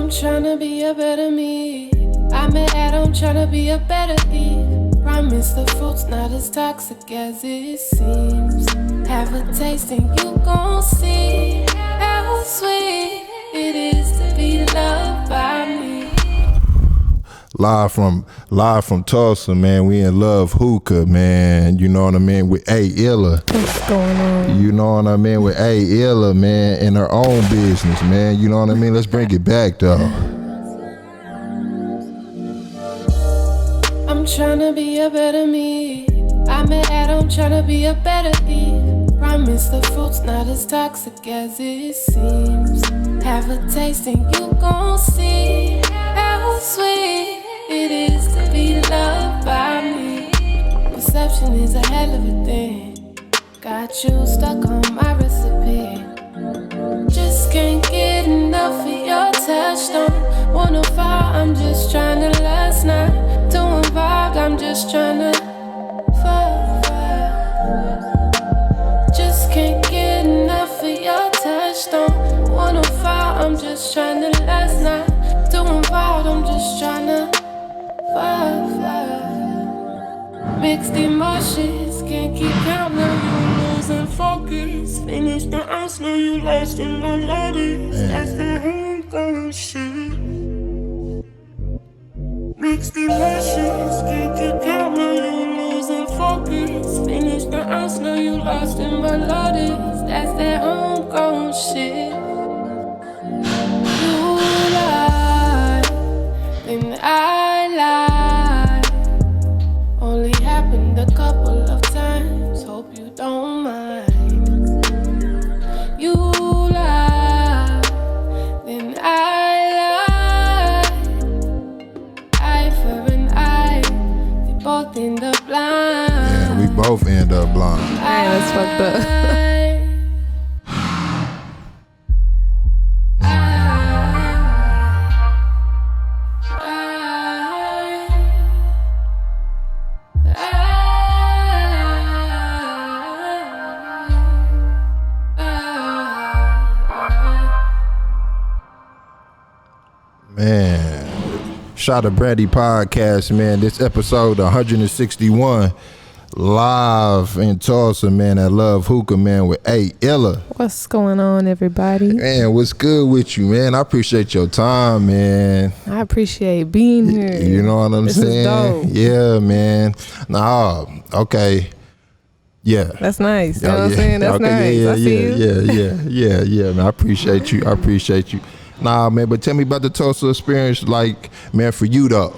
I'm tryna be a better me. I met Adam tryna be a better Eve. Promise the fruit's not as toxic as it seems. Have a taste and you gon' see how sweet it is to be loved by me. Live from Tulsa, man. We in Love Hookah, man. You know what I mean? With Ayilla. What's going on? You know what I mean? With Ayilla, man, in her own business, man. You know what I mean? Let's bring it back, though. I'm tryna be a better me. I met Adam tryna be a better Eve. Promise the fruit's not as toxic as it seems. Have a taste and you gon' see how sweet it is to be loved by me. Perception is a hell of a thing. Got you stuck on my recipe. Just can't get enough of your touch. Don't wanna fall, I'm just tryna last night. Too involved, I'm just tryna fall. Just can't get enough of your touch. Don't wanna fall, I'm just tryna last night. Too involved, I'm just tryna fall. Mixed emotions, can't keep count, now you losing focus. Finish the ounce, now you lost in my letters. That's the homegrown shit. Mixed emotions, can't keep count, now you losing focus. Finish the ounce, now you lost in my letters. That's that homegrown shit. You lie, then I lie. Only happened a couple of times, hope you don't mind. You lie, then I lie. Eye for an eye, we both end up blind. Yeah, we both end up blind. Man, that's fucked up. Man, Shot of Brandy podcast, man. This episode 161, live in Tulsa, man, at Love Hookah, man, with Ayilla. What's going on, everybody? Man, what's good with you, man? I appreciate your time, man. I appreciate being here. You know what I'm this saying? Is dope. Yeah, man. Nah, okay. Yeah. That's nice. You know what I'm saying? That's okay, nice. I see you. Yeah, man. I appreciate you. Nah, man, but tell me about the Tulsa experience, like, man, for you, though.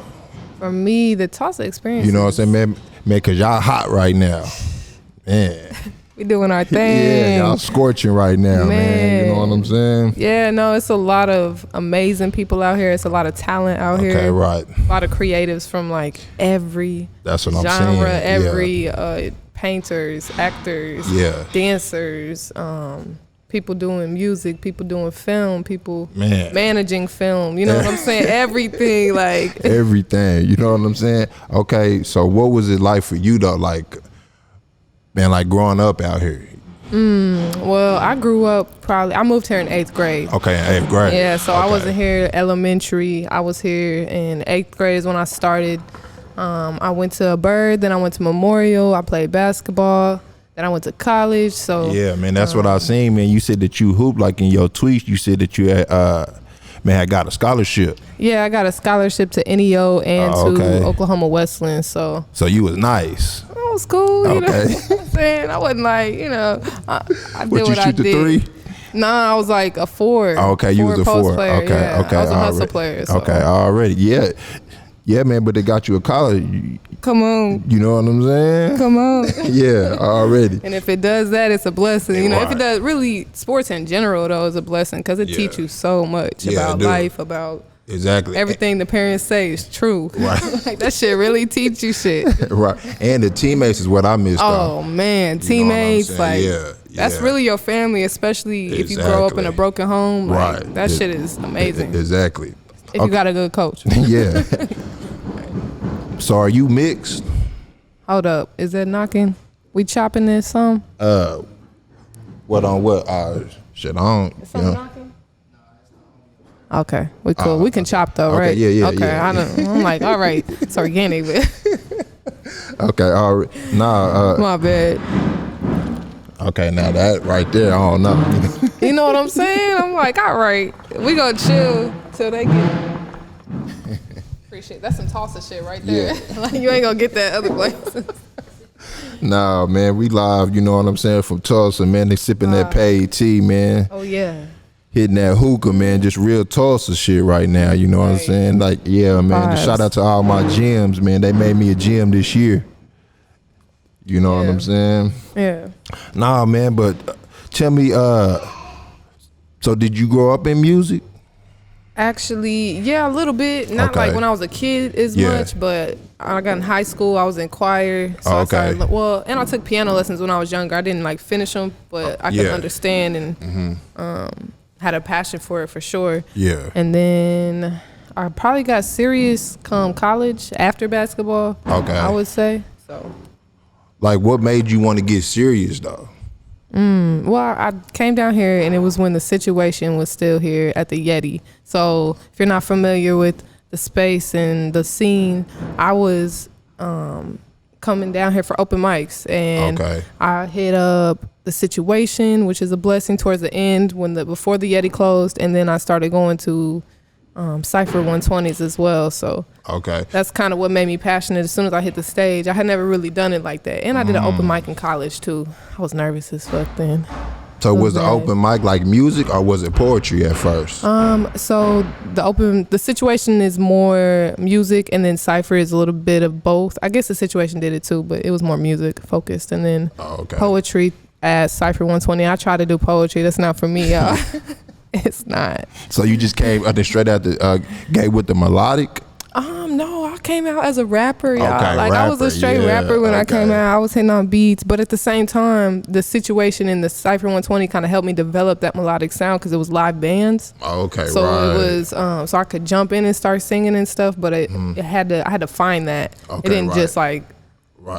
For me, the Tulsa experience. You know what I'm saying, man, because y'all hot right now. Man. We doing our thing. Yeah, y'all scorching right now, man. You know what I'm saying? Yeah, no, it's a lot of amazing people out here. It's a lot of talent out here. Okay, right. A lot of creatives from, like, every That's what genre, I'm saying. every painters, actors, dancers, people doing music, people doing film, people managing film. You know what I'm saying? Everything, like everything. You know what I'm saying? Okay, so what was it like for you though? Like, man, like growing up out here. Well, I grew up I moved here in 8th grade. Okay, in 8th grade. Yeah, so I wasn't here elementary. I was here in 8th grade is when I started. I went to Blvd, then I went to Memorial. I played basketball. Then I went to college. So yeah, man, that's what I seen, man. You said that you hooped, like in your tweets. You said that you had, had got a scholarship. Yeah, I got a scholarship to NEO and to Oklahoma Wesleyan. So you was nice. That was cool. You know what I'm saying? I wasn't like, I did what I did. You shoot the 3? Nah, I was like a 4. Okay, you was a 4. Player, okay, yeah. okay. I was a hustle player. So. Okay, already. Yeah. Yeah, man, but they got you a college. Come on. You know what I'm saying? Come on. Yeah, already. And if it does that, it's a blessing. You know, if it does, really, sports in general, though, is a blessing because it teaches you so much about life, about everything the parents say is true. Right. Like, that shit really teach you shit. Right. And the teammates is what I missed. Oh, man. Teammates, like, that's really your family, especially if you grow up in a broken home. Like, that shit is amazing. Exactly. If you got a good coach. Yeah. So are you mixed? Hold up. Is that knocking? We chopping this some? What on what? Shit, I don't. Is something knocking? Okay, we cool. We can chop though, okay, right? Yeah. Okay, I'm like, all right, it's organic, but okay, all right. My bad. Okay, now that right there, I don't know. You know what I'm saying? I'm like, all right, we gonna chill till they get. Appreciate that's some Tulsa shit right there. Yeah. Like you ain't gonna get that other places. Nah, man, we live. You know what I'm saying? From Tulsa, man. They sipping that Pade Tea, man. Oh yeah. Hitting that hookah, man. Just real Tulsa shit right now. You know what I'm saying? Like, yeah, man. Just shout out to all my gyms, man. They made me a gym this year. You know what I'm saying? Yeah. Nah, man, but tell me, so did you grow up in music? Actually, yeah, a little bit. Not like when I was a kid as much, but I got in high school, I was in choir. So I started, and I took piano lessons when I was younger. I didn't like finish them, but I could understand and had a passion for it for sure. Yeah. And then I probably got serious come college after basketball. I would say. So. Like, what made you want to get serious though? Well, I came down here and it was when the situation was still here at the Yeti. So if you're not familiar with the space and the scene, I was coming down here for open mics and I hit up the situation, which is a blessing towards the end before the Yeti closed, and then I started going to Cypher 120s as well. So that's kind of what made me passionate. As soon as I hit the stage, I had never really done it like that. And I did an open mic in college too. I was nervous as fuck then. So was the open mic like music or was it poetry at first? So the situation is more music, and then Cypher is a little bit of both. I guess the situation did it too, but it was more music focused, and then poetry at Cypher 120. I try to do poetry. That's not for me, y'all. It's not. So you just came straight out the gate with the melodic? No, I came out as a rapper, y'all. I was a straight rapper when I came out. I was hitting on beats, but at the same time, the situation in the Cypher 120 kind of helped me develop that melodic sound because it was live bands. So it was so I could jump in and start singing and stuff, but I had to find that. It didn't just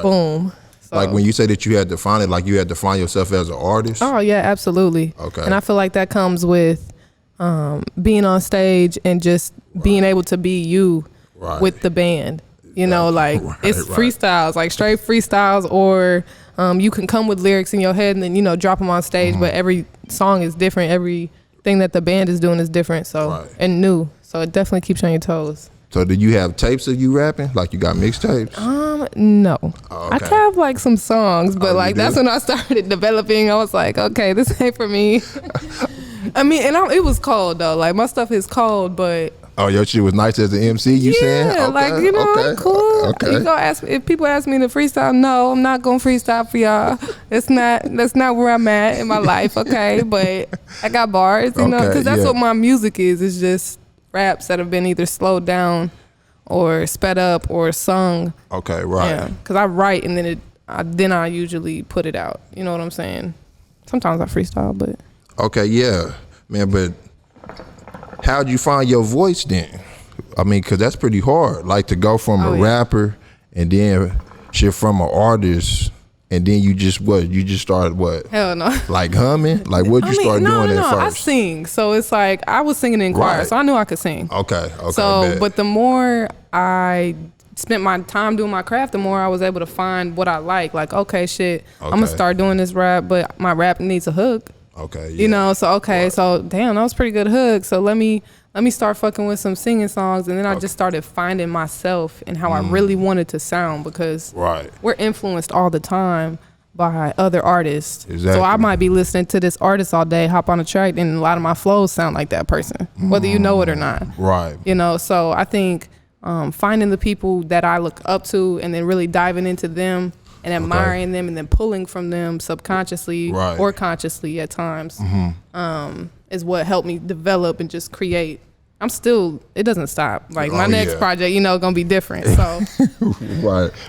boom. So. Like when you say that you had to find it, like you had to find yourself as an artist? Oh, yeah, absolutely. And I feel like that comes with being on stage and just being able to be you with the band. You know, like it's freestyles, like straight freestyles, or you can come with lyrics in your head and then, you know, drop them on stage, but every song is different. Everything that the band is doing is different, so and new. So it definitely keeps you on your toes. So do you have tapes of you rapping? Like you got mixtapes? No. I have like some songs, but that's when I started developing. I was like, okay, this ain't for me. I mean, and it was cold though. Like my stuff is cold, but your shit was nice as an MC. You saying? I'm cool. You gonna ask me, if people ask me to freestyle? No, I'm not gonna freestyle for y'all. That's not where I'm at in my life. Okay, but I got bars, you know, because that's what my music is. It's just raps that have been either slowed down or sped up or sung. Yeah, because I write and then I usually put it out. You know what I'm saying? Sometimes I freestyle, but man. But how'd you find your voice then? I mean, because that's pretty hard. Like to go from a rapper and then shit from an artist. And then you just started what? Hell no. Like humming? Like what'd you start doing at first? I sing. So it's like I was singing in choir, so I knew I could sing. Okay. So, but the more I spent my time doing my craft, the more I was able to find what I like. Like, okay, shit, I'm gonna start doing this rap, but my rap needs a hook. You know, so so damn, that was a pretty good hook. So let me start fucking with some singing songs, and then I just started finding myself and how I really wanted to sound, because we're influenced all the time by other artists. So I might be listening to this artist all day, hop on a track, and a lot of my flows sound like that person, whether you know it or not. You know, so I think finding the people that I look up to and then really diving into them and admiring them and then pulling from them subconsciously or consciously at times is what helped me develop and just create. It doesn't stop. Like my next project, you know, gonna be different. So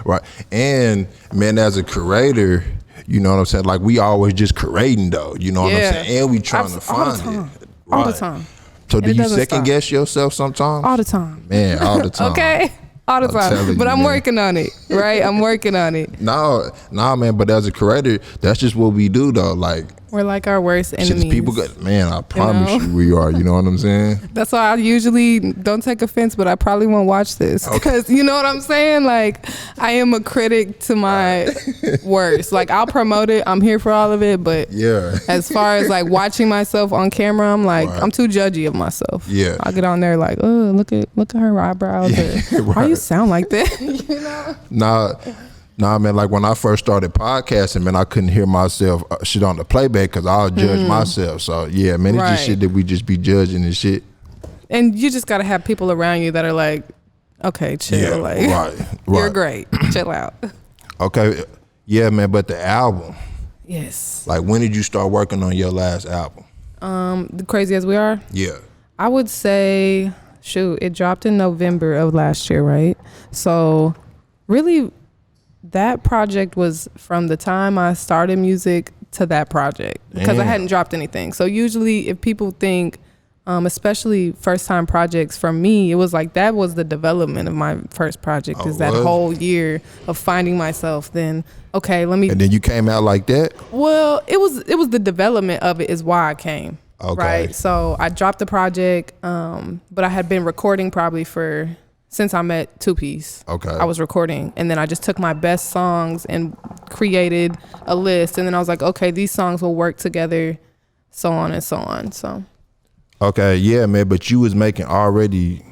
right. And man, as a creator, you know what I'm saying? Like we always just creating though, you know what I'm saying? And we trying to find it. All the time. So do you second guess yourself sometimes? All the time. Man, all the time. Okay. All the time. But I'm working on it, right? I'm working on it. No, man, but as a creator, that's just what we do though. Like We're like our worst enemies. People got, man, I promise you we are. You know what I'm saying? That's why I usually don't take offense, but I probably won't watch this because you know what I'm saying? Like, I am a critic to my worst. Like, I'll promote it. I'm here for all of it. But as far as like watching myself on camera, I'm like, I'm too judgy of myself. Yeah. I'll get on there like, oh, look at her eyebrows. Why you sound like that? You know? Nah, man, like when I first started podcasting, man, I couldn't hear myself shit on the playback because I'll judge myself. So, yeah, man, it's just shit that we just be judging and shit. And you just got to have people around you that are like, okay, chill. You're great. Chill out. Okay. Yeah, man, but the album. Yes. Like, when did you start working on your last album? The Crazy As We Are? Yeah. I would say, it dropped in November of last year, right? So, really, that project was from the time I started music to that project because I hadn't dropped anything. So usually if people think, especially first time projects, for me, it was like that was the development of my first project is that whole year of finding myself. Then, okay, let me. And then you came out like that? Well, it was the development of it is why I came. Okay. Right. So I dropped the project, but I had been recording probably since I met Two Piece. Okay. I was recording, and then I just took my best songs and created a list, and then I was like, okay, these songs will work together, so on and so on. So. Okay, yeah, man, but you was making already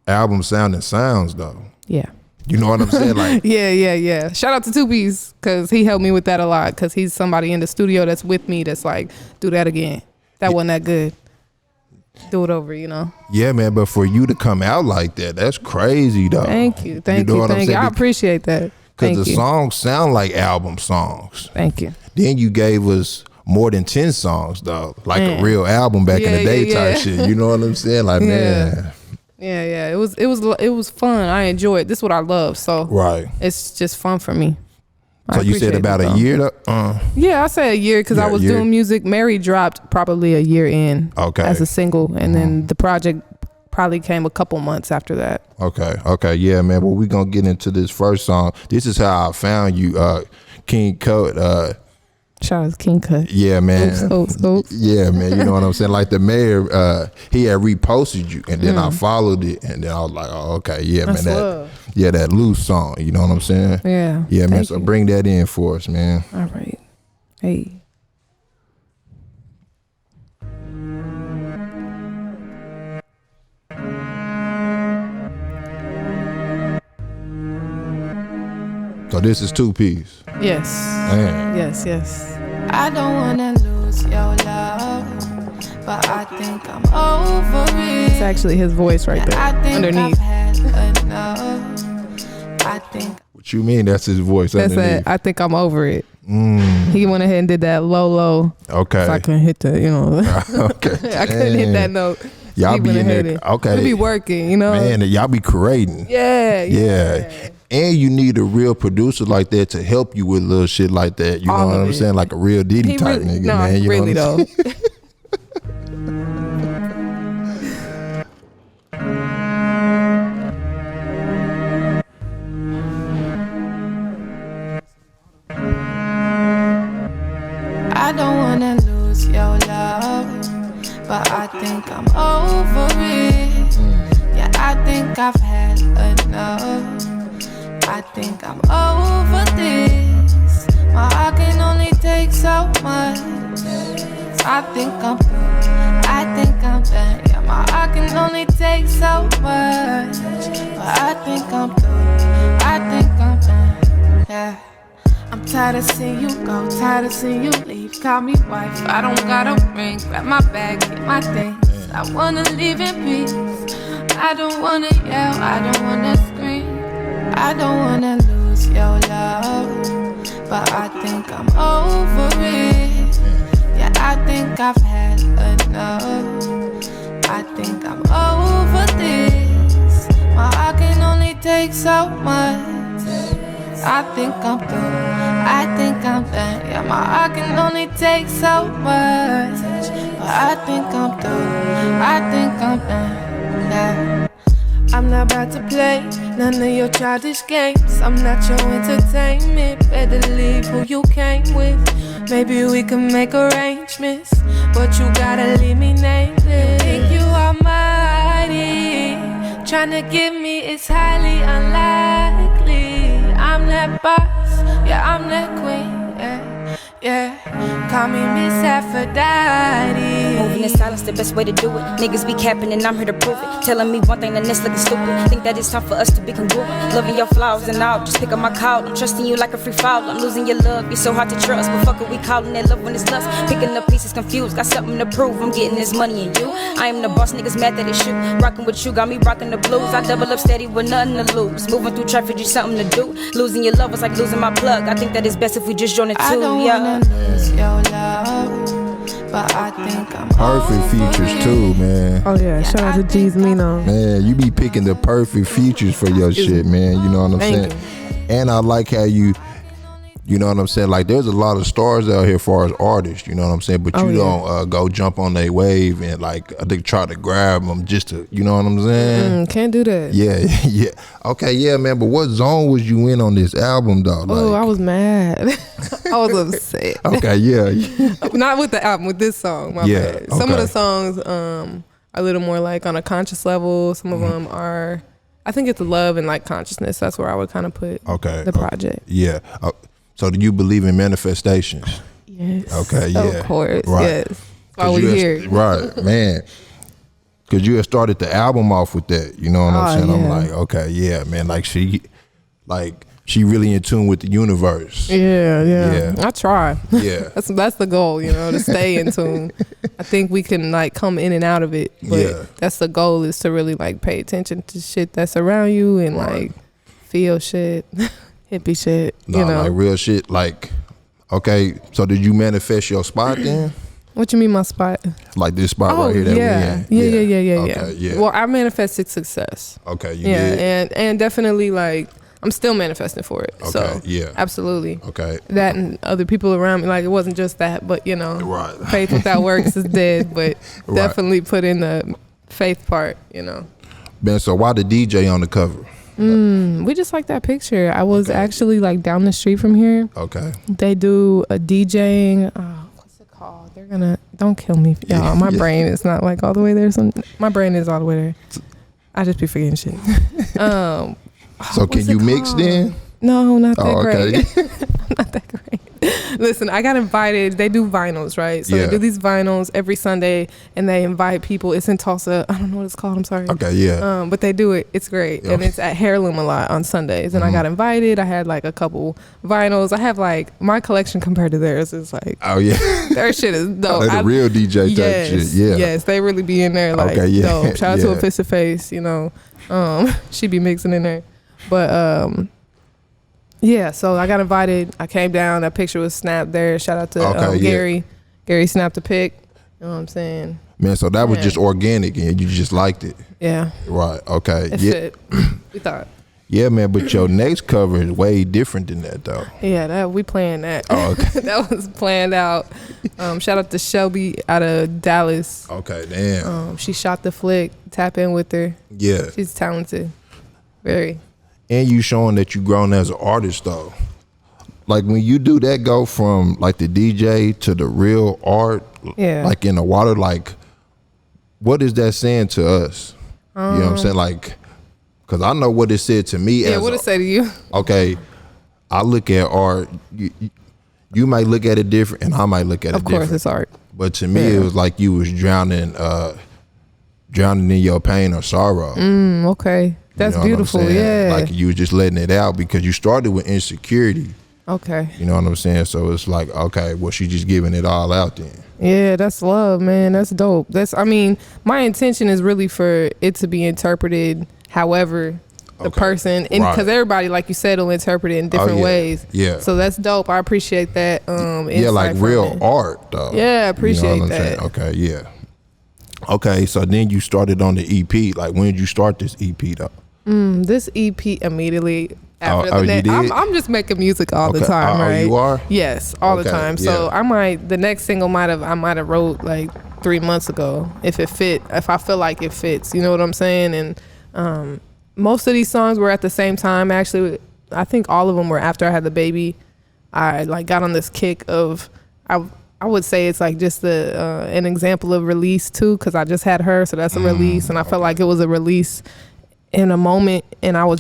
album sounds though. Yeah. You know what I'm saying? Like. Yeah. Shout out to Two Piece because he helped me with that a lot because he's somebody in the studio that's with me that's like, do that again. That wasn't that good. Do it over, you know. Yeah, man, but for you to come out like that, that's crazy though. Thank you. I appreciate that. Because the songs sound like album songs. Thank you. Then you gave us more than 10 songs though, like a real album back in the day type shit. You know what I'm saying? Like, man. Yeah. It was fun. I enjoyed it. This is what I love. So it's just fun for me. So you said about a year? Yeah, I said a year because I was doing music. Mary dropped probably a year in as a single, and then the project probably came a couple months after that. Okay, yeah, man. Well, we're going to get into this first song. This is how I found you, King Cut. Shout out to King Cut. Yeah, man. Oops. Yeah, man. You know what I'm saying? Like the mayor, he had reposted you, and then I followed it, and then I was like, oh, okay, yeah, that's man. That loose song. You know what I'm saying? Yeah. Yeah, man. So bring that in for us, man. All right. Hey. So this is Two Piece. Yes. Man. Yes. I don't wanna lose your love, but I think I'm over it. It's actually his voice right there underneath. I've had enough. I think. What you mean? That's his voice underneath. I think I'm over it. He went ahead and did that low. Okay. So I couldn't hit the, Okay. I couldn't hit that note. Y'all be in there. Okay. We be working, Man, y'all be creating. Yeah. And you need a real producer like that to help you with little shit like that. You know what I'm saying? Like a real Diddy type nigga, man. You really know though. I don't wanna lose your love, but I think I'm over it. Yeah, I think I've had enough. I think I'm over this. My heart can only take so much. I think I'm done. Yeah, my heart can only take so much. But I think I'm done. Yeah. I'm tired of seeing you go, tired of seeing you leave. Call me wife, I don't got a ring. Grab my bag, get my things. I wanna live in peace. I don't wanna yell, I don't wanna scream. I don't wanna lose your love, but I think I'm over it. Yeah, I think I've had enough. I think I'm over this. My heart can only take so much. I think I'm done. Yeah, my heart can only take so much. But I think I'm done. Yeah. I'm not about to play none of your childish games. I'm not your entertainment. Better leave who you came with. Maybe we can make arrangements, but you gotta leave me nameless. You think you almighty, tryna give me it's highly unlikely. I'm that boss, yeah, I'm that queen, yeah, yeah. Call me Miss Aphrodite. Moving in silence, the best way to do it. Niggas be capping and I'm here to prove it. Telling me one thing, the next looking stupid. Think that it's time for us to be congruent. Loving your flaws and all, just pick up my call. I'm trusting you like a free fall. I'm losing your love, you're so hard to trust. But fuck it, we calling that love when it's lust. Picking up pieces confused, got something to prove. I'm getting this money in you. I am the boss, niggas mad that it's you. Rocking with you, got me rocking the blues. I double up steady with nothing to lose. Moving through traffic, just something to do. Losing your love was like losing my plug. I think that it's best if we just join the two. I don't wanna lose your love, but I think I'm perfect features too, man. Oh yeah, shout out to Jeezmino. Man, you be picking the perfect features for your shit, man. You know what I'm saying? And I like how you know what I'm saying? Like, there's a lot of stars out here as far as artists, you know what I'm saying? But you don't go jump on their wave and, like, I think try to grab them just to, you know what I'm saying? Can't do that. Yeah, yeah. Okay, yeah, man. But what zone was you in on this album, though? Oh, I was mad. I was upset. Okay, yeah. Not with the album, with this song. My bad. Some of the songs are a little more like on a conscious level. Some of them are, I think it's love and like consciousness. That's where I would kind of put the project. Yeah. So do you believe in manifestations? Yes. Okay, yeah. Of course, right. yes. That's why we here. Right, man. Because you had started the album off with that. You know what I'm saying? Yeah. I'm like, okay, yeah, man. Like, she really in tune with the universe. Yeah. I try. Yeah. That's the goal, you know, to stay in tune. I think we can like come in and out of it, but that's the goal, is to really like pay attention to shit that's around you and like feel shit. Hippie shit, you know, like real shit. Like, okay, so did you manifest your spot then? What you mean, my spot? Like this spot right here that we in? Yeah. Okay, yeah. Well, I manifested success. Okay, you did. and definitely like I'm still manifesting for it. Okay, so yeah, absolutely. Okay, that and other people around me. Like, it wasn't just that, but you know, faith without works is dead. But definitely put in the faith part. You know. Man, so why the DJ on the cover? We just like that picture. I was actually like down the street from here. Okay. They do a DJing. What's it called? They're gonna, don't kill me, y'all. My brain is not like all the way there. My brain is all the way there. I just be forgetting shit. So can you mix then? No, not that great. Not that great. Listen, I got invited. They do vinyls, right? So they do these vinyls every Sunday, and they invite people. It's in Tulsa. I don't know what it's called. I'm sorry. Okay, yeah. But they do it. It's great, and it's at Heirloom a lot on Sundays. And I got invited. I had like a couple vinyls. I have like my collection compared to theirs is like, oh yeah, their shit is dope. They're the real DJ type shit. Yeah. Yes, they really be in there like dope. Shout out to a Fist of Face. You know, she be mixing in there, but yeah, so I got invited. I came down. That picture was snapped there. Shout out to Gary. Gary snapped the pic. You know what I'm saying? Man, so that was just organic and you just liked it. Yeah. Right. Okay. It fit. We thought. Yeah, man, but your next cover is way different than that, though. Yeah, we planned that. Oh, okay. That was planned out. Shout out to Shelby out of Dallas. Okay, damn. She shot the flick. Tap in with her. Yeah. She's talented. Very. And you showing that you grown as an artist, though. Like, when you do that, go from like the DJ to the real art, like in the water, like, what is that saying to us? You know what I'm saying? Like, because I know what it said to me. Yeah, what it say to you? Okay, I look at art. You might look at it different, and I might look at it different. Of course, it's art. But to me, it was like you was drowning in your pain or sorrow. Okay. That's beautiful, Like you was just letting it out because you started with insecurity. Okay. You know what I'm saying? So it's like, okay, well, she just giving it all out then. Yeah, that's love, man. That's dope. I mean, my intention is really for it to be interpreted however the person, and because everybody, like you said, will interpret it in different ways. Yeah. So that's dope. I appreciate that. Like real art, though. Yeah, I appreciate that. Saying? Okay, yeah. Okay, so then you started on the EP. Like, when did you start this EP, though? This EP immediately after the next. I'm just making music all the time, right? You are? Yes, all the time. So the next single I might have wrote like 3 months ago if I feel like it fits. You know what I'm saying? And most of these songs were at the same time. Actually, I think all of them were after I had the baby. I like got on this kick of I would say it's like just an example of release too, because I just had her, so that's a release, and I felt like it was a release in a moment, and I was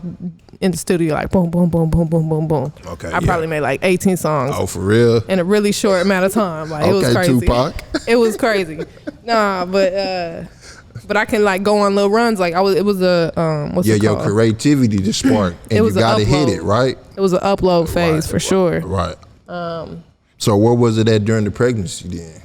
in the studio like boom, boom, boom, boom, boom, boom, boom. Okay, I probably made like 18 songs. Oh, for real? In a really short amount of time. Like it was crazy. Tupac. It was crazy. Nah, but I can like go on little runs. Like it was a what's it called? Your creativity just sparked, and it was you gotta hit it, right? It was an upload phase for sure. Right. So what was it at during the pregnancy then?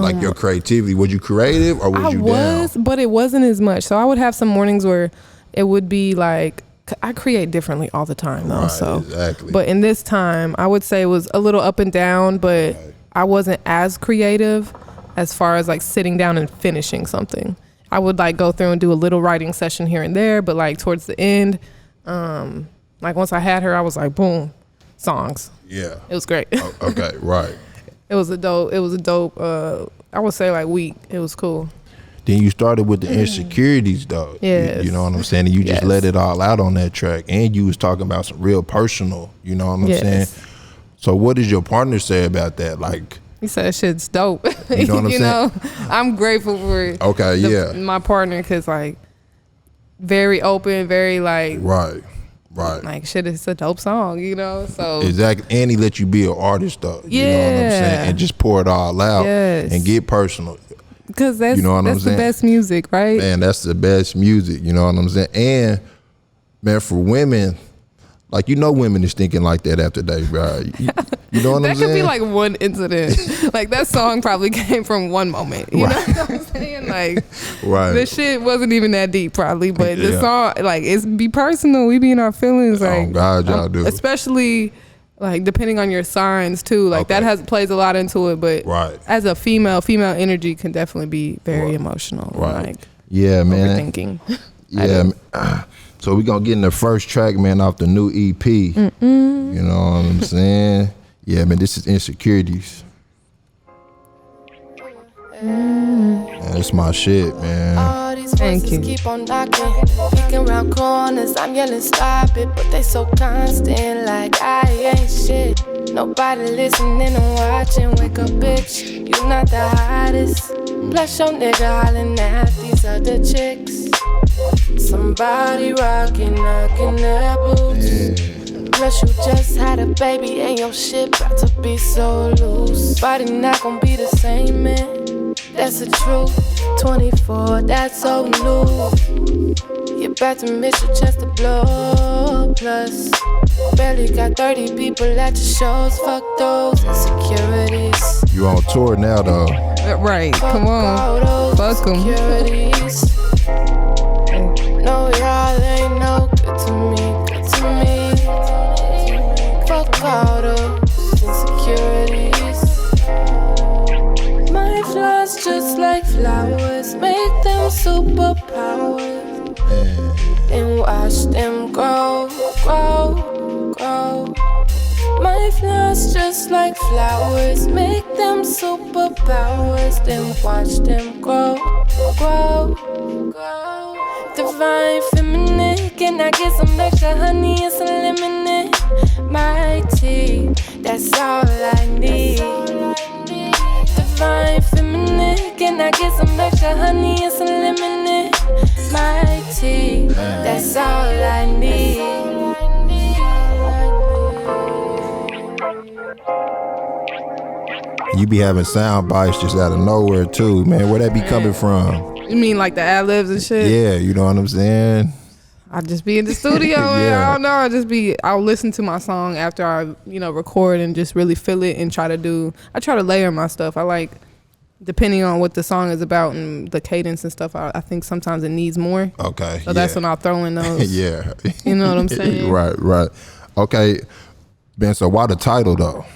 Like your creativity, was you creative or was you down? But it wasn't as much. So I would have some mornings where it would be like, I create differently all the time though. Right, so exactly. But in this time, I would say it was a little up and down, but I wasn't as creative as far as like sitting down and finishing something. I would like go through and do a little writing session here and there, but like towards the end, like once I had her, I was like, boom, songs. Yeah. It was great. Okay, right. It was a dope, I would say like week. It was cool. Then you started with the Insecurities though. Yes. You know what I'm saying? And you just let it all out on that track. And you was talking about some real personal, you know what I'm saying? So what does your partner say about that? Like, he said shit's dope. You know what I'm saying? I'm grateful for my partner, because like very open, very like right. Like shit, it's a dope song, you know. So exactly, and he let you be an artist though. Yeah. You know what I'm saying? And just pour it all out and get personal. Because that's the best music, right? Man, that's the best music. You know what I'm saying? And man, for women, like women is thinking like that after they, bro. You know what I'm saying? That could be like one incident. Like that song probably came from one moment. You know what I'm saying? Like, the shit wasn't even that deep, probably. But the song, like, it's be personal. We be in our feelings. Like, oh God, y'all do. Especially like depending on your signs too. Like that plays a lot into it. But as a female energy can definitely be very emotional. Right. Like, yeah, man. Overthinking. Yeah. So we gonna get in the first track, man, off the new EP. You know what I'm saying? Yeah, man, this is Insecurities. Man, it's my shit, man. All these voices keep on knocking, peeking around corners. I'm yelling, stop it, but they so constant, like I ain't shit. Nobody listening or watching. Wake up, bitch, you not the hottest. Plus your nigga hollering at these other chicks. Somebody rocking, knocking their boots. Plus you just had a baby and your shit about to be so loose. Body not gonna be the same, man. That's the truth. 24, that's so new. You're about to miss your chance to blow. Plus, barely got 30 people at your shows. Fuck those insecurities. You on tour now, though. Right, come on. Fuck them. No, y'all ain't no good to me, good to me. Fuck all those insecurities. My flaws just like flowers, make them superpowers. And watch them grow, grow, grow. My flaws just like flowers, make them superpowers. Then watch them grow, grow, grow. Divine feminine, can I get some extra honey and some lemon in my tea? That's all I need. Divine feminine, can I get some extra honey and some lemon in my tea? That's all I need. You be having sound bites just out of nowhere too, man. Where that be coming from? You mean like the ad-libs and shit? Yeah, you know what I'm saying? I just be in the studio and I don't know, I'll listen to my song after I, record and just really feel it and try to layer my stuff. I like, depending on what the song is about and the cadence and stuff, I think sometimes it needs more. Okay. So that's when I'll throw in those. Yeah. You know what I'm saying? Right. Okay. Ben, so why the title though?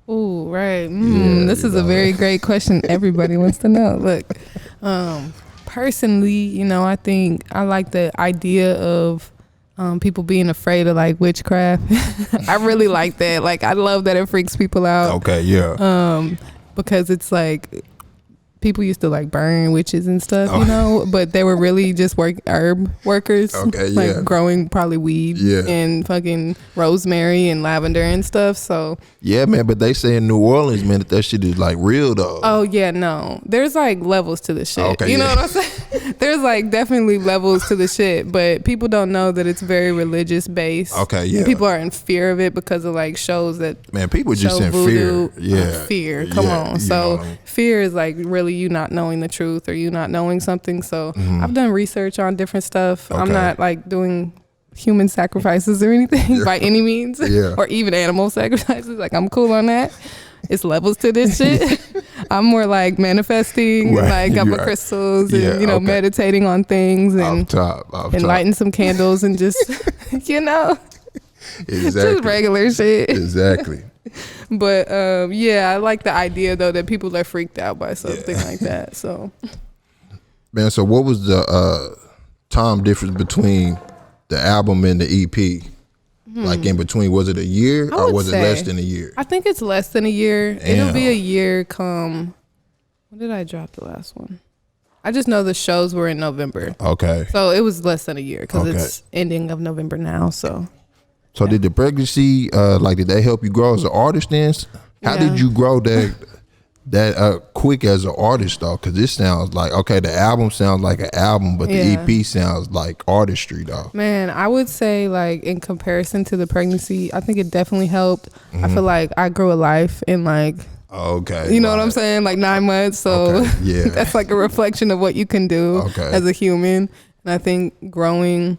Ooh, right. This is a very great question. Everybody wants to know. Look, personally, I think I like the idea of people being afraid of like witchcraft. I really like that. Like, I love that it freaks people out. Okay, yeah. Because it's like people used to like burn witches and stuff, you know, but they were really just herb workers. Okay, like growing probably weed and fucking rosemary and lavender and stuff. So yeah, man, but they say in New Orleans, man, that shit is like real though. Oh yeah, no, there's like levels to the shit. Okay, you know what I'm saying? There's like definitely levels to the shit, but people don't know that it's very religious based. Okay, yeah. And people are in fear of it because of like shows that people just in voodoo, fear. Yeah, fear. Come on. So fear is like really you not knowing the truth or you not knowing something. So I've done research on different stuff. Okay. I'm not like doing human sacrifices or anything by any means, or even animal sacrifices. Like I'm cool on that. It's levels to this shit. I'm more like manifesting, like got my crystals and meditating on things and lighting some candles and just just regular shit. Exactly. But I like the idea though that people are freaked out by something like that. So man, so what was the time difference between the album and the EP? Like in between, was it a year or was it less than a year? I think it's less than a year. Damn. It'll be a year come. When did I drop the last one? I just know the shows were in November. Okay. So it was less than a year because it's ending of November now. So did the pregnancy, did they help you grow as an artist then? How did you grow that quick as an artist though? Because this sounds like, the album sounds like an album, but the EP sounds like artistry though. Man, I would say like in comparison to the pregnancy, I think it definitely helped. I feel like I grew a life in like, you know what I'm saying? Like 9 months. So that's like a reflection of what you can do as a human. And I think growing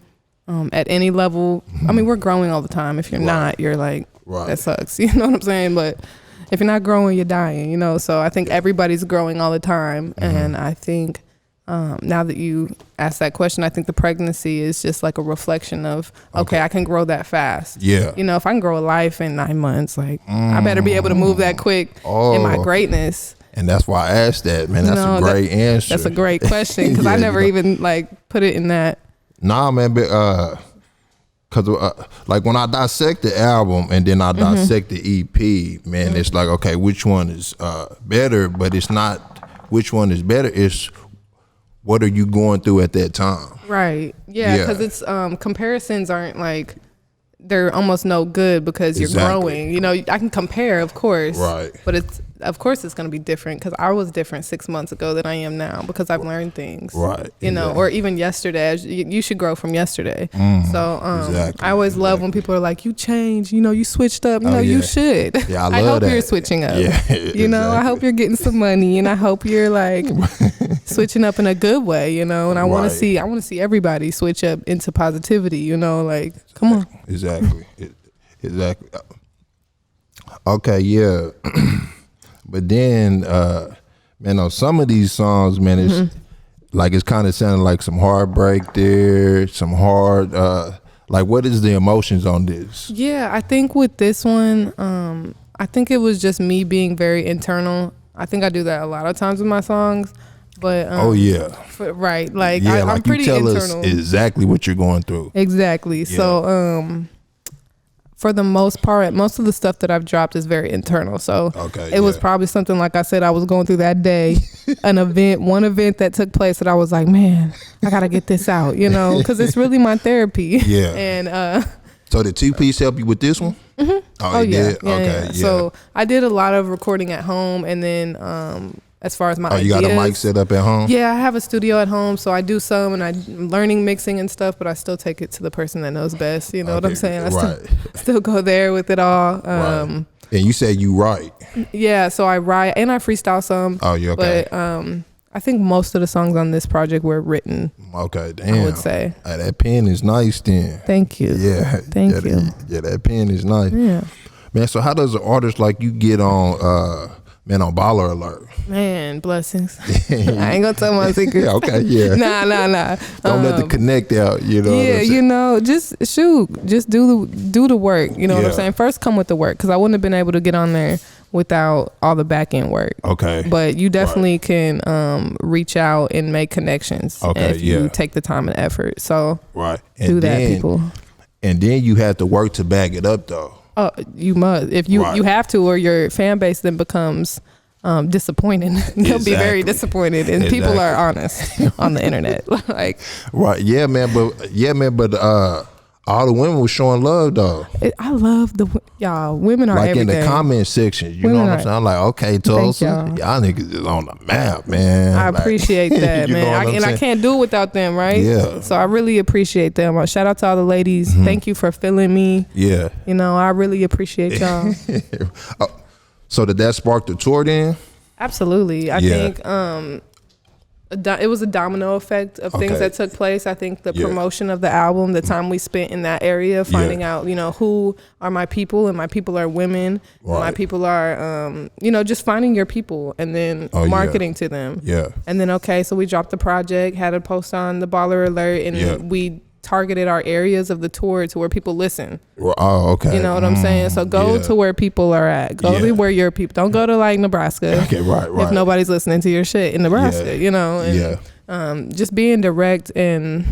at any level, I mean, we're growing all the time. If you're not, you're like, that sucks. You know what I'm saying? But if you're not growing, you're dying, you know? So I think everybody's growing all the time. And I think now that you asked that question, I think the pregnancy is just like a reflection of, I can grow that fast. Yeah. You know, if I can grow a life in 9 months, like I better be able to move that quick in my greatness. And that's why I asked that, man. That's a great answer. That's a great question because I never even like put it in that. Nah, man, but cause like when I dissect the album and then I dissect the EP, man, it's like which one is better? But it's not which one is better. It's what are you going through at that time? Right. Yeah. Because it's comparisons aren't like they're almost no good because you're growing. You know, I can compare, of course. Right. But it's going to be different because I was different 6 months ago than I am now because I've learned things. Right. You know, or even yesterday. You should grow from yesterday. So I always love when people are like, you changed, you know, you switched up. No, you should. Yeah, I hope you're switching up. Yeah, you know, I hope you're getting some money and I hope you're like switching up in a good way, you know, and I want to see everybody switch up into positivity, you know, like, come on. Exactly. Exactly. Okay, yeah. But then, man, on some of these songs, man, it's like it's kind of sounding like some heartbreak there, some hard. Like, what is the emotions on this? Yeah, I think with this one, I think it was just me being very internal. I think I do that a lot of times with my songs. But right, like I'm pretty internal. You tell us exactly what you're going through. Exactly. Yeah. So, for the most part, most of the stuff that I've dropped is very internal. So it was probably something like I said I was going through that day, one event that took place that I was like, man, I gotta get this out, you know, because it's really my therapy. Yeah. And so did 2-Piece help you with this one? Mm-hmm. Oh yeah. Yeah. So I did a lot of recording at home, and then as far as my ideas. You got a mic set up at home? Yeah, I have a studio at home, so I do some, and I'm learning mixing and stuff, but I still take it to the person that knows best. You know what I'm saying? I still go there with it all. And you said you write? Yeah, so I write and I freestyle some. Oh, you okay? But I think most of the songs on this project were written. Okay, damn. I would say. That pen is nice then. Thank you. Yeah. Thank you. Yeah, that pen is nice. Yeah. Man, so how does an artist like you get on... Man, on Baller Alert. Man, blessings. I ain't gonna tell my secrets. Yeah, okay, yeah. Nah. Don't let the connect out, you know. Yeah, you know, just do the work. You know what I'm saying? First come with the work, because I wouldn't have been able to get on there without all the back end work. Okay. But you definitely can reach out and make connections if you take the time and effort. So do that, people. And then you have to work to back it up though. You must. If you have to, or your fan base then becomes disappointing. They'll be very disappointed, and people are honest on the internet. Like, right, yeah, man, but all the women were showing love though. I love y'all. Women are like everything. In the comment section. You know what I'm saying? I'm like, okay, Tulsa, y'all niggas is on the map, man. I appreciate that, man. I can't do it without them, right? Yeah. So I really appreciate them. Shout out to all the ladies. Thank you for feeling me. Yeah. You know, I really appreciate y'all. So did that spark the tour then? Absolutely. I think it was a domino effect of things that took place. I think the promotion of the album, the time we spent in that area, finding out, you know, who are my people, and my people are women. Right. My people are, you know, just finding your people and then marketing to them. Yeah. And then, so we dropped the project, had a post on the Baller Alert, and we targeted our areas of the tour to where people listen. Oh, okay. You know what I'm saying? So go to where people are at. Go to where your people. Don't go to like Nebraska. Okay, right. If nobody's listening to your shit in Nebraska, you know. And, just being direct and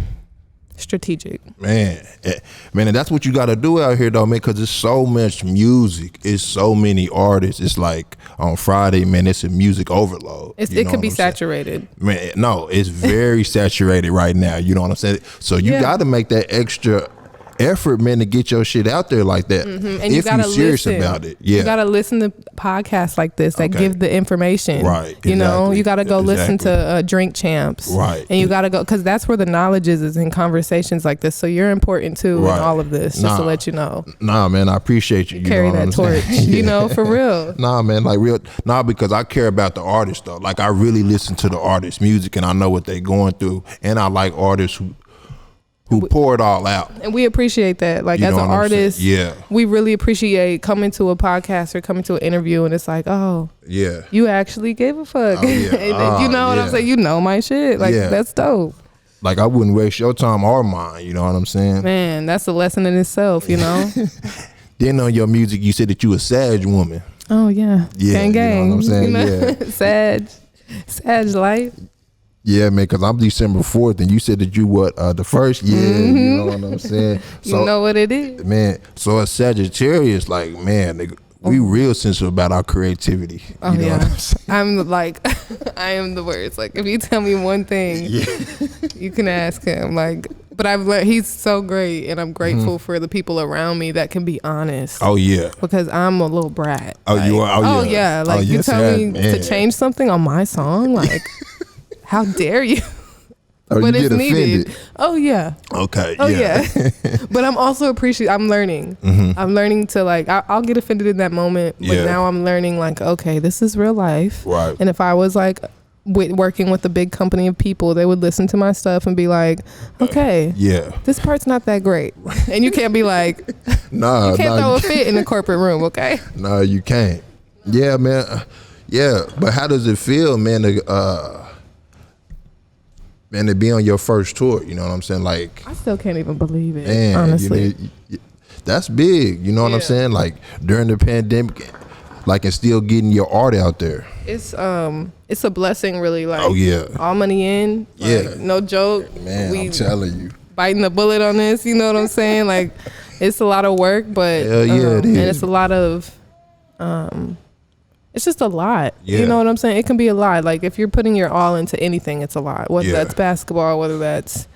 strategic. Man, and that's what you got to do out here though, man, because there's so much music. It's so many artists. It's like on Friday, man, it's a music overload. It could be saturated. Man, no, it's very saturated right now. You know what I'm saying? So you got to make that extra effort, man, to get your shit out there like that. And if you're serious about it. Yeah. You got to listen to podcasts like this that give the information. Right. Exactly. You know, you got to go listen to Drink Champs. Right. And you got to go, because that's where the knowledge is in conversations like this. So you're important too in all of this, just to let you know. Nah, man, I appreciate you. Carry that torch, you know, for real. Nah, man, like because I care about the artists though. Like I really listen to the artists' music and I know what they're going through. And I like artists who pour it all out. And we appreciate that. Like, as an artist, we really appreciate coming to a podcast or coming to an interview and it's like, oh, you actually gave a fuck. Oh, yeah. You know what I'm saying? You know my shit. Like, that's dope. Like, I wouldn't waste your time or mine. You know what I'm saying? Man, that's a lesson in itself, you know? Then on your music, you said that you a Sag woman. Oh, yeah. Gang, gang. You know what I'm saying? You know? Sag life. Yeah, man, because I'm December 4th, and you said that you the first year, you know what I'm saying? So, you know what it is. Man, so a Sagittarius, like, man, nigga, we real sensitive about our creativity. Oh, you know yeah. what I'm saying? I'm like, I am the worst. Like, if you tell me one thing, you can ask him. Like, but I've learned he's so great, and I'm grateful for the people around me that can be honest. Oh, yeah. Because I'm a little brat. Oh, like, you are? Oh, yeah. Like, you tell me to change something on my song, like... How dare you? Oh, but you it's get needed. Offended. Oh yeah. Okay. Oh yeah. But I'm also I'm learning. I'm learning to like I'll get offended in that moment, but now I'm learning like, okay, this is real life. Right. And if I was like working with a big company of people, they would listen to my stuff and be like, okay, this part's not that great. And you can't be like, you can't throw a fit in a corporate room, okay? No, you can't. Yeah, man. Yeah, but how does it feel, man, to be on your first tour? You know what I'm saying? Like, I still can't even believe it, man, honestly. That's big, you know what I'm saying? Like, during the pandemic, like, and still getting your art out there. It's a blessing, really. Like, all money in. Like, no joke. Man, I'm telling you. Biting the bullet on this, you know what I'm saying? Like, it's a lot of work, but it is. And it's a lot of it's just a lot. You know what I'm saying? It can be a lot. Like, if you're putting your all into anything, it's a lot. Whether that's basketball, whether that's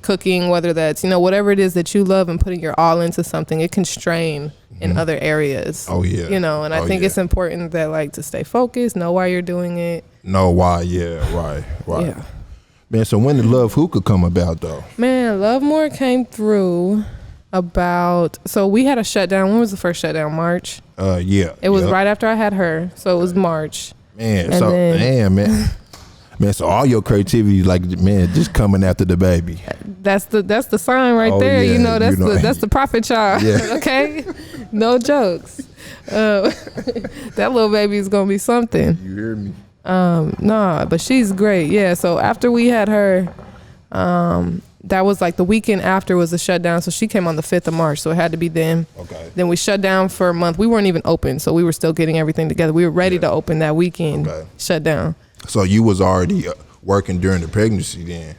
cooking, whether that's, you know, whatever it is that you love, and putting your all into something, it can strain in other areas. Oh, yeah. You know, and I think it's important that, like, to stay focused, know why you're doing it. Know why, right. Yeah. Man, so when did Love Hookah come about, though? Man, Love More came through so we had a shutdown. When was the first shutdown? March? It was right after I had her, so it was March. Man, man, so all your creativity, like, man, just coming after the baby. That's the sign right there. Yeah, you know, that's the prophet child. Okay, no jokes. That little baby is gonna be something. You hear me? Nah, but she's great. Yeah. So after we had her, that was like the weekend after was the shutdown. So she came on the 5th of March. So it had to be then. Okay. Then we shut down for a month. We weren't even open. So we were still getting everything together. We were ready to open that weekend. Okay. Shut down. So you was already working during the pregnancy then?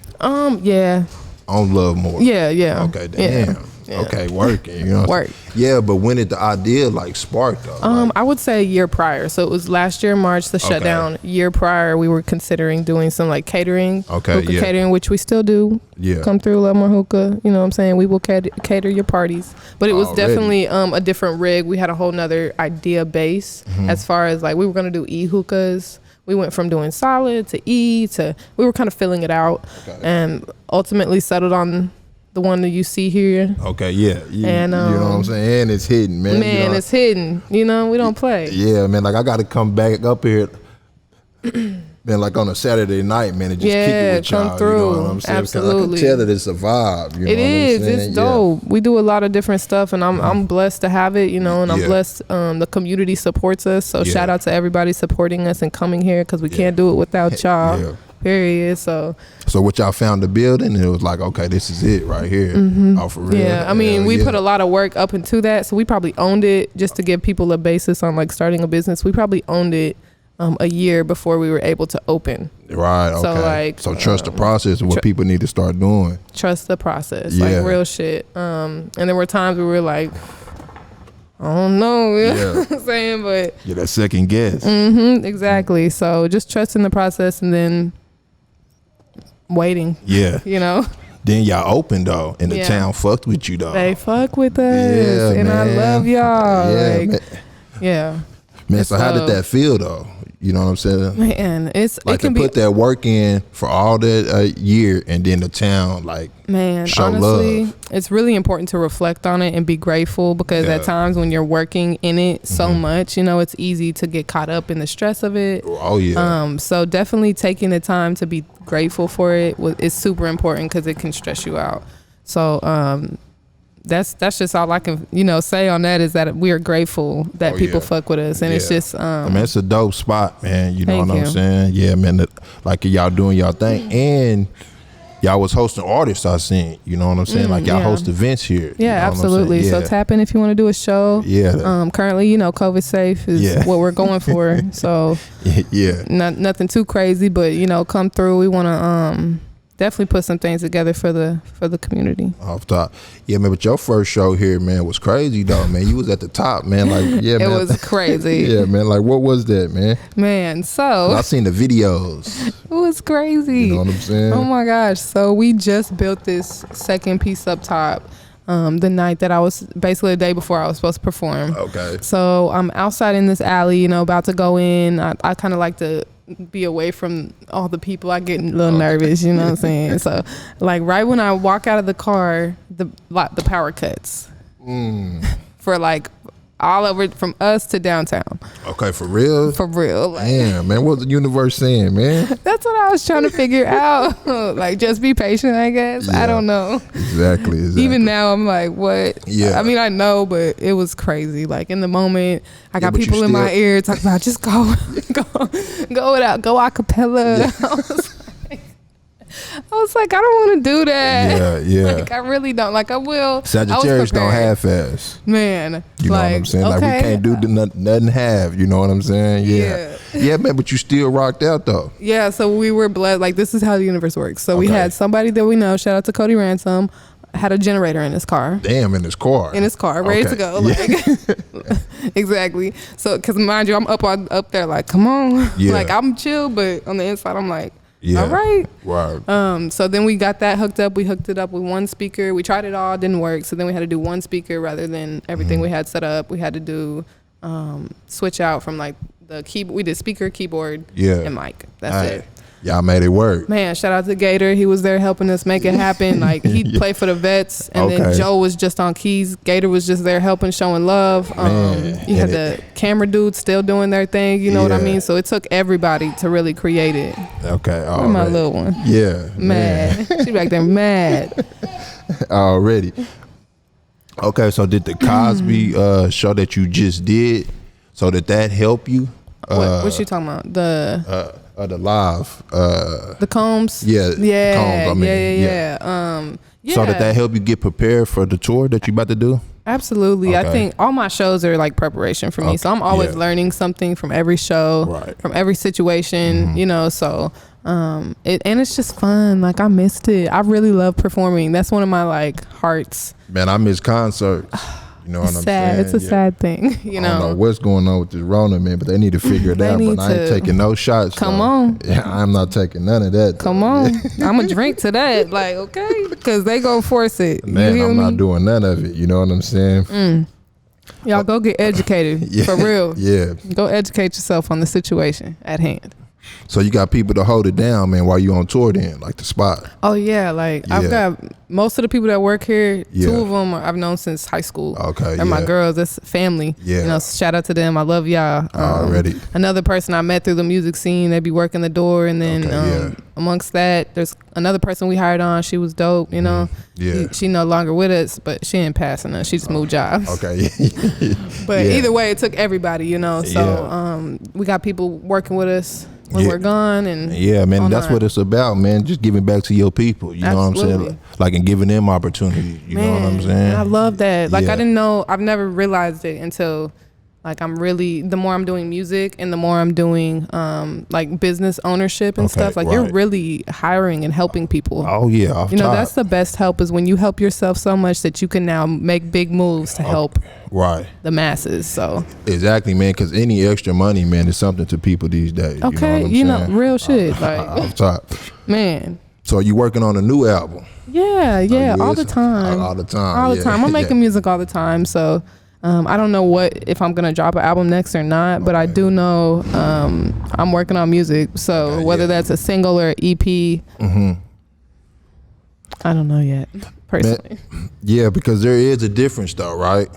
Yeah. On Love More? Yeah. Okay, damn. Yeah. Okay, working. You know, work. Yeah, but when did the idea like spark though? I would say a year prior. So it was last year March, the shutdown. Year prior, we were considering doing some like catering. Okay, hookah catering, which we still do. Yeah. Come through Love More Hookah. You know what I'm saying? We will cater your parties. But it was definitely a different rig. We had a whole nother idea base as far as like we were gonna do hookahs. We went from doing solid to to we were kind of filling it out and ultimately settled on the one that you see here. Okay, yeah. And you know what I'm saying? And it's hidden, man. Man, you know, it's hidden. You know, we don't play. Yeah, man. Like I got to come back up here, man. Like on a Saturday night, man, and just kick it with y'all. Come through. You know what I'm saying? Absolutely. I can tell that it's a vibe. You know it is. What I'm saying? It's dope. We do a lot of different stuff, and I'm blessed to have it. You know, and I'm blessed. The community supports us. So shout out to everybody supporting us and coming here because we can't do it without y'all. Period. So what y'all found the building, and it was like, okay, this is it right here. Oh, for real. Yeah, I mean, we put a lot of work up into that, so we probably owned it. Just to give people a basis on like starting a business, we probably owned it a year before we were able to open. Right. Okay. So trust the process and what people need to start doing. Trust the process, like real shit. And there were times where we were like, I don't know, you know what I'm saying, but that second guess. Exactly. So just trusting the process and then waiting. Yeah. You know. Then y'all opened though, and the town fucked with you though. They fuck with us, and man. I love y'all. Man, so how did that feel though? You know what I'm saying? Man, like to put that work in for all that year, and then the town like show honestly, love. It's really important to reflect on it and be grateful because at times when you're working in it so much, you know, it's easy to get caught up in the stress of it. Oh yeah. So definitely taking the time to be grateful for it is super important because it can stress you out. So that's just all I can say on that is that we are grateful that people fuck with us, and it's just I mean, it's a dope spot, man. You know what I'm saying? Yeah, man. Like y'all doing y'all thing, and y'all was hosting artists. I seen, you know what I'm saying? Like y'all host events here. Yeah, you know absolutely. So tap in if you want to do a show. Yeah. Currently, COVID safe is what we're going for. So nothing too crazy, but come through. We want to definitely put some things together for the community. Off top. Yeah, man, but your first show here, man, was crazy though, man. You was at the top, man. Like, yeah, man. It was crazy. Yeah, man. Like, what was that, man? Man, so I seen the videos. It was crazy. You know what I'm saying? Oh my gosh. So we just built this second piece up top the night that I was basically the day before I was supposed to perform. Okay. So I'm outside in this alley, about to go in. I kind of like to be away from all the people. I get a little nervous, you know what I'm saying? So like right when I walk out of the car, the power cuts for like all over from us to downtown. Okay, for real? For real. Like, damn, man, what's the universe saying, man? That's what I was trying to figure out. Like, just be patient, I guess. Yeah, I don't know. Exactly. Even now, I'm like, what? Yeah. I mean, I know, but it was crazy. Like, in the moment, I got people in my ear talking about, just go without, go a cappella. Yeah. I was like, I don't want to do that. Yeah. Like, I really don't. Like, I will. Sagittarius don't half-ass. Man. You know what I'm saying? Okay. Like, we can't do nothing half. You know what I'm saying? Yeah, man, but you still rocked out, though. Yeah, so we were blessed. Like, this is how the universe works. So we had somebody that we know, shout out to Cody Ransom, had a generator in his car. Damn, in his car. Ready to go. Like, exactly. So, because mind you, I'm up there like, come on. Yeah. Like, I'm chill, but on the inside, I'm like, all right. Right. So then we got that hooked up. We hooked it up with one speaker. We tried it all, didn't work. So then we had to do one speaker rather than everything we had set up. We had to do switch out from like the keyboard. We did speaker, keyboard, and mic. That's it. Y'all made it work. Man, shout out to Gator. He was there helping us make it happen. Like, he'd play for the vets, and then Joe was just on keys. Gator was just there helping, showing love. You had the camera dudes still doing their thing. You know what I mean? So it took everybody to really create it. Okay. Where's my little one? Yeah. Mad. She back there mad. Already. Okay, so did the Cosby show that you just did, so that help you? What you talking about? The live. The Combs? Yeah. Yeah. Combs, I mean, yeah. So did that help you get prepared for the tour that you about to do? Absolutely. Okay. I think all my shows are like preparation for me. Okay. So I'm always learning something from every show, Right. from every situation, you know, so and it's just fun. Like I missed it. I really love performing. That's one of my like hearts. Man, I miss concerts. You know what I'm Sad. saying? It's a sad thing, you know. I don't know what's going on with this Rona, man, but they need to figure it out. But I ain't taking no shots. Come on. Yeah, I'm not taking none of that. Come on. I'm going to drink to that. Like, okay. Because they going to force it. Man, I'm not doing none of it. You know what I'm saying? Y'all go get educated. Yeah. For real. Yeah. Go educate yourself on the situation at hand. So you got people to hold it down, man, while you on tour then, like the spot. Oh, yeah. Like, I've got most of the people that work here, Yeah. 2 of them I've known since high school. Okay, They're my girls. That's family. Yeah. You know, shout out to them. I love y'all. Already. Another person I met through the music scene, they be working the door. And then amongst that, there's another person we hired on. She was dope, you know. Yeah. She no longer with us, but she ain't passing us. She just moved jobs. Okay. But either way, it took everybody, you know. So we got people working with us when we're gone, and man, that's what it's about, man. Just giving back to your people, you know what I'm saying? Like, and giving them opportunity, you know what I'm saying? I love that. Like, I didn't know, I've never realized it until, like, the more I'm doing music and the more I'm doing, like, business ownership and stuff, like, you're really hiring and helping people. Oh, yeah. You know, that's the best help, is when you help yourself so much that you can now make big moves to help the masses. So exactly, man, because any extra money, man, is something to people these days. Okay, you know, real shit. Like, off top. Man. So you working on a new album? Yeah, all the time. All the time. I'm making music all the time. So I don't know if I'm gonna drop an album next or not, but I do know I'm working on music. So whether that's a single or EP, I don't know yet, personally. Yeah, because there is a difference though, right?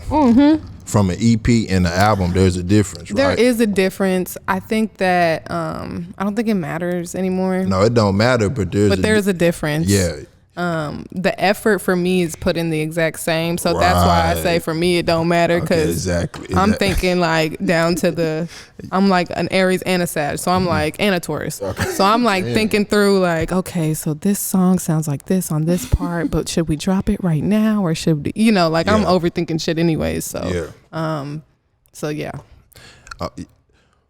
From an EP and an album, there's a difference, right? There is a difference. I think that I don't think it matters anymore. No, it don't matter, but there's a difference. Yeah. The effort for me is put in the exact same, so that's why I say for me it don't matter, because I'm thinking like down to I'm like an Aries and a Sag, so I'm like, and a Taurus, so I'm like thinking through like, okay, so this song sounds like this on this part, but should we drop it right now, or should we, you know, like I'm overthinking shit anyways, so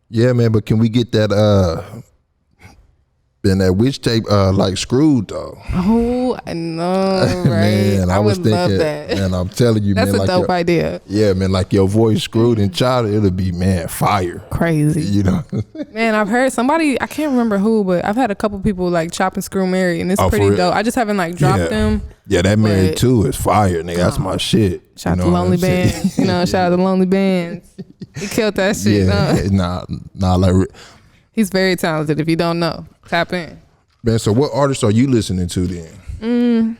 yeah, man, but can we get that and that witch tape like screwed though? Oh, I know, right? Man, I was would thinking, love that. Man, I'm telling you, that's man, a dope idea. Yeah, man, like your voice screwed and childish, it'll be, man, fire. Crazy. You know? Man, I've heard somebody, I can't remember who, but I've had a couple people like chop and screw Mary, and it's pretty dope. I just haven't like dropped them. Yeah, that Mary too is fire, nigga. That's my shit. Shout out to Lonely Bands. You know, shout out to Lonely Bands. He killed that shit. Yeah, nah, like he's very talented. If you don't know, tap in. Man, so what artists are you listening to then?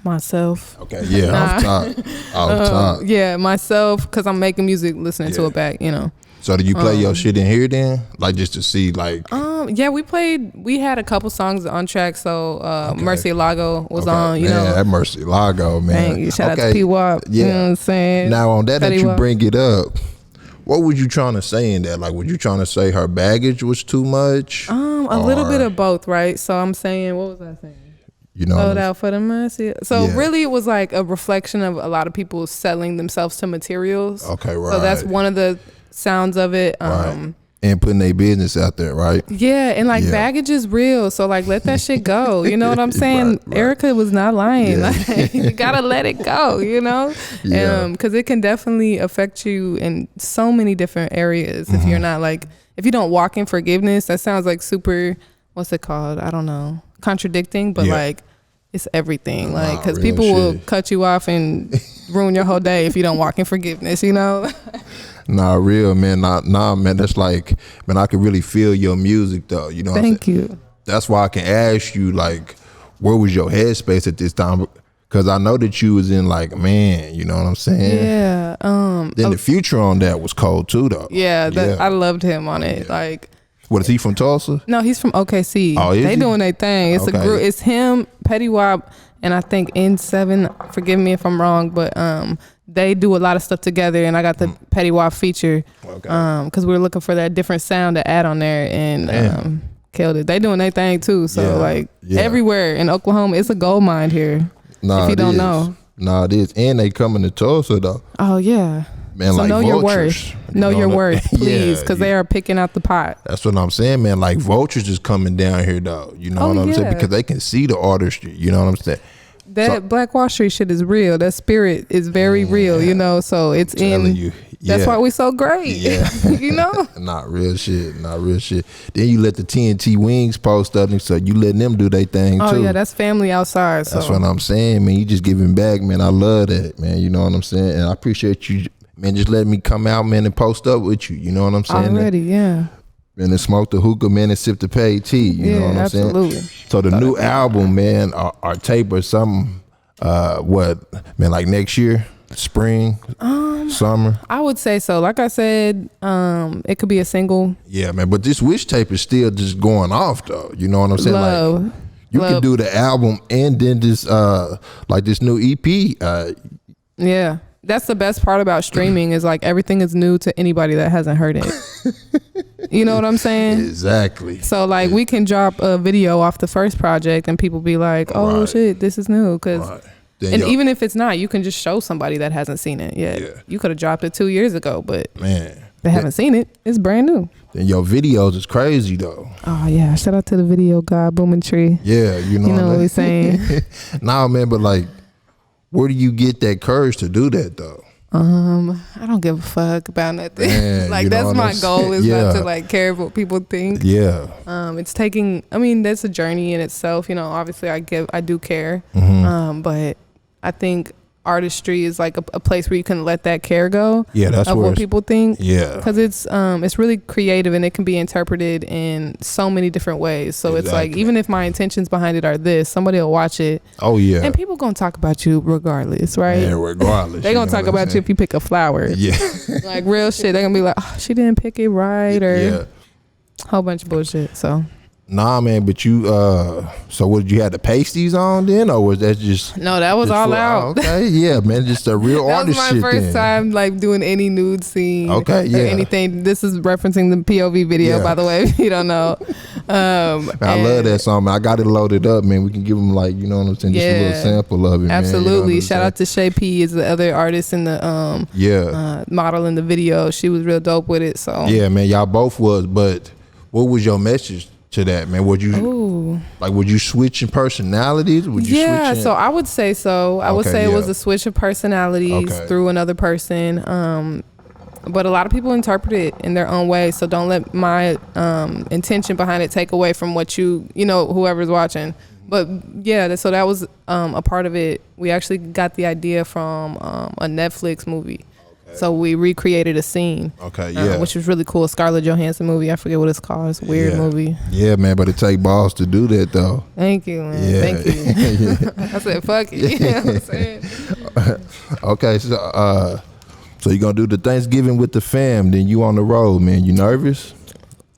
Myself. Okay, yeah, off top. Yeah, myself, because I'm making music, listening to it back, you know. So do you play your shit in here then? Like just to see like yeah, we had a couple songs on track, so Mercy Lago was on, you know. That Mercy Lago, man. Dang, shout out to P-Wop, you know what I'm saying? Now on that Petty you Wop. bring it up, what was you trying to say in that? Like, were you trying to say her baggage was too much? A little bit of both, right? So I'm saying, what was I saying? You know, sold out for the mercy. So really, it was like a reflection of a lot of people selling themselves to materials. Okay, right. So that's one of the sounds of it. Right. And putting their business out there, right? Yeah, and like baggage is real, so like let that shit go. You know what I'm saying? Right. Erica was not lying. Yeah. Like, you gotta let it go, you know? Because it can definitely affect you in so many different areas if you're not like, if you don't walk in forgiveness. That sounds like super, what's it called? I don't know, contradicting, but like it's everything. Like, because people will cut you off and ruin your whole day if you don't walk in forgiveness, you know? Nah, real, man. Nah, man. That's like, man, I can really feel your music, though. You know what I'm saying? Thank you. That's why I can ask you, like, where was your headspace at this time? Because I know that you was in, like, man, you know what I'm saying? Yeah. Then the Future on that was cold, too, though. Yeah, I loved him on it. Like, what, is he from Tulsa? No, he's from OKC. Oh, is they he? Doing their thing. It's a group. It's him, Petty Wop, and I think N7. Forgive me if I'm wrong, but they do a lot of stuff together, and I got the Petty Wop feature because we were looking for that different sound to add on there, and killed it. They doing their thing too. So everywhere in Oklahoma, it's a gold mine here. Nah, if you don't know. Nah, it is. And they coming to Tulsa, though. Oh, yeah. Man, so like know vultures. your worth. Know your worth, please, because they are picking out the pot. That's what I'm saying, man. Like vultures is coming down here, though. You know what I'm saying? Because they can see the artistry. You know what I'm saying? That Black Wall Street shit is real. That spirit is very real, you know. So it's in. You. Yeah. That's why we so great. Yeah. You know? Not real shit. Then you let the TNT Wings post up, so you letting them do their thing too. Oh yeah, that's family outside. That's what I'm saying, man. You just giving back, man. I love that, man. You know what I'm saying? And I appreciate you, man, just letting me come out, man, and post up with you. You know what I'm saying? Already, yeah. Man, and smoke the hookah, man, and sip the Pade Tea. You know what I'm saying? Absolutely. So the new album, man, our tape or something, like next year, spring, summer? I would say so. Like I said, it could be a single. Yeah, man, but this Wish tape is still just going off, though. You know what I'm saying? Love. Like, you can do the album and then this, like this new EP. Yeah. That's the best part about streaming is like everything is new to anybody that hasn't heard it. You know what I'm saying? Exactly. So like we can drop a video off the first project and people be like, oh shit, this is new. And even if it's not, you can just show somebody that hasn't seen it yet. Yeah. You could have dropped it 2 years ago, but man, they haven't seen it. It's brand new. And your videos is crazy though. Oh yeah, shout out to the video guy, Booming Tree. Yeah, you know what we're saying. Nah, man, but like, where do you get that courage to do that though? I don't give a fuck about nothing. Man, like that's my goal is not to like care what people think. Yeah. It's taking. I mean, that's a journey in itself. You know, obviously I do care. But I think artistry is like a place where you can let that care go. Yeah, that's what people think. Yeah, because it's really creative and it can be interpreted in so many different ways. So It's like even if my intentions behind it are this, somebody will watch it. Oh yeah, and people gonna talk about you regardless, right? Yeah, regardless. They gonna talk about you if you pick a flower. Yeah, like real shit. They gonna be like, oh, she didn't pick it right, or whole bunch of bullshit. So. Nah, man, but you, so what, did you have the pasties on then, or was that just? No, that was all out. Okay, yeah, man, just a real artist shit. That was my first time, like, doing any nude scene. Okay, yeah. Or anything. This is referencing the POV video, by the way, if you don't know. Man, I love that song, man. I got it loaded up, man. We can give them, like, you know what I'm saying, just a little sample of it, absolutely. Man, you know shout out to Shay P is the other artist in the, model in the video. She was real dope with it, so. Yeah, man, y'all both was, but what was your message to that, man? Would you switching personalities? So I would say so. I would say it was a switch of personalities through another person. But a lot of people interpret it in their own way. So don't let my intention behind it take away from what you know, whoever's watching. But yeah, so that was a part of it. We actually got the idea from a Netflix movie. So we recreated a scene. Okay, yeah. Which was really cool. Scarlett Johansson movie. I forget what it's called. It's a weird movie. Yeah, man, but it take balls to do that though. Thank you, man. Yeah. Thank you. I said, fuck it. You know what I'm saying? Okay, so you gonna do the Thanksgiving with the fam, then you on the road, man. You nervous?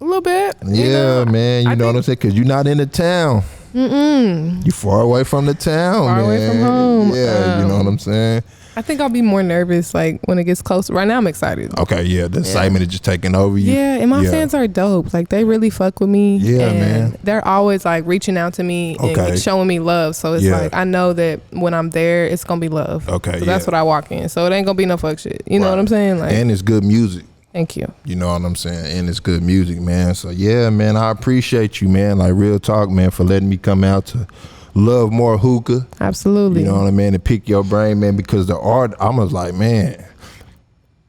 A little bit. Yeah, man. You know what I'm saying? Because you're not in the town. You far away from the town, man. Far away from home. Yeah, you know what I'm saying? I think I'll be more nervous like when it gets closer. Right now I'm excited. Okay, yeah, the excitement is just taking over you. Yeah, and my fans are dope. Like they really fuck with me. Yeah, and man. They're always like reaching out to me and showing me love. So it's like I know that when I'm there, it's gonna be love. Okay, so that's what I walk in. So it ain't gonna be no fuck shit. You know what I'm saying? Like, and it's good music. Thank you. You know what I'm saying? And it's good music, man. So yeah, man, I appreciate you, man. Like real talk, man, for letting me come out to Love More Hookah. Absolutely. You know what I mean? And pick your brain, man, because the art, I was like, man.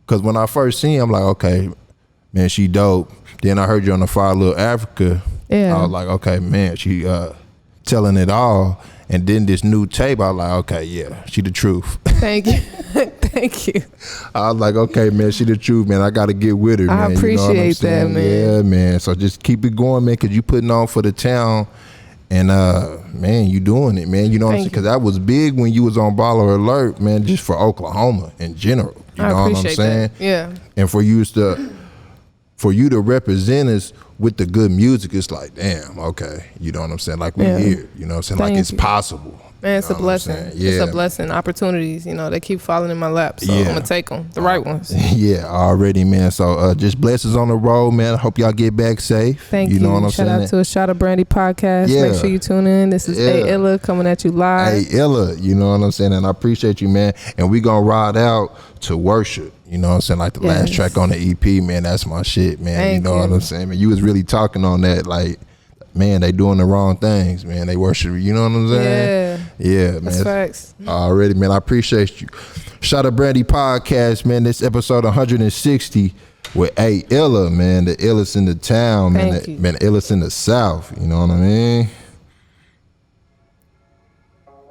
Because when I first seen I'm like, okay, man, she dope. Then I heard you on the Fire Little Africa. Yeah. I was like, okay, man, she telling it all. And then this new tape, I was like, okay, yeah, she the truth. Thank you. Thank you. I was like, okay, man, she the truth, man. I got to get with her, man. I appreciate that, man. Yeah, man. So just keep it going, man, because you putting on for the town. And man, you doing it, man. You know what I'm saying? Because that was big when you was on Baller Alert, man, just for Oklahoma in general. You know what I'm saying? That. Yeah. And for you to represent us with the good music, it's like, damn, okay. You know what I'm saying? Like we here, you know what I'm saying? Like it's possible. Man, it's a blessing. Yeah. It's a blessing. Opportunities, they keep falling in my lap. So I'm going to take them, the right ones. Yeah, already, man. So just blessings on the road, man. I hope y'all get back safe. Thank you. You know what I'm saying? Shout out to a Shot of Brandy podcast. Yeah. Make sure you tune in. This is Ayilla coming at you live. Ayilla, you know what I'm saying? And I appreciate you, man. And we going to ride out to Worship. You know what I'm saying? Like the last track on the EP, man. That's my shit, man. Thank you know what I'm saying? Man, you was really talking on that, like, man, they doing the wrong things, man. They worship, you know what I'm saying? Yeah, man. That's facts. Already, man. I appreciate you. Shot of Brandy podcast, man. This episode 160 with Ayilla, man. The illest in the town, man. The illest in the South. You know what I mean?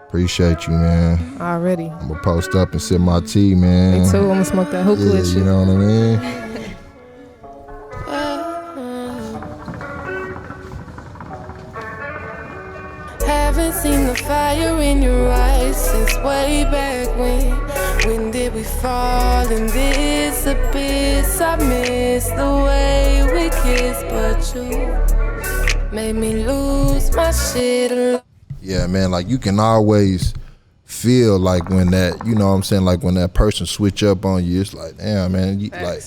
Appreciate you, man. Already. I'm gonna post up and sip my tea, man. Me too. I'm gonna smoke that hookah with you. You know what I mean? Haven't seen the fire in your eyes since way back when. When did we fall in this abyss? I miss the way we kissed, but you made me lose my shit alone. Yeah, man, like you can always feel like when that, you know what I'm saying, like when that person switch up on you, it's like, damn, man, you, like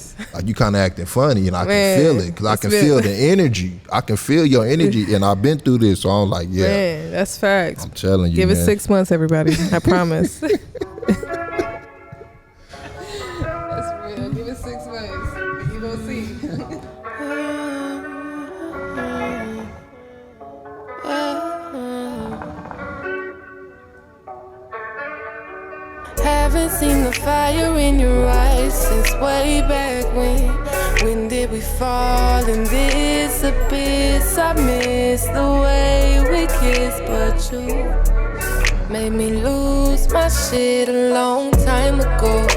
you kind of acting funny, and I can feel it, because I can feel the energy. I can feel your energy, and I've been through this, so I'm like, yeah. Man, that's facts. I'm telling you, Give it 6 months, everybody. I promise. That's real. Give it 6 months. You gonna see. Haven't seen the fire in your eyes since way back when. When did we fall in this abyss? I miss the way we kissed, but you made me lose my shit a long time ago.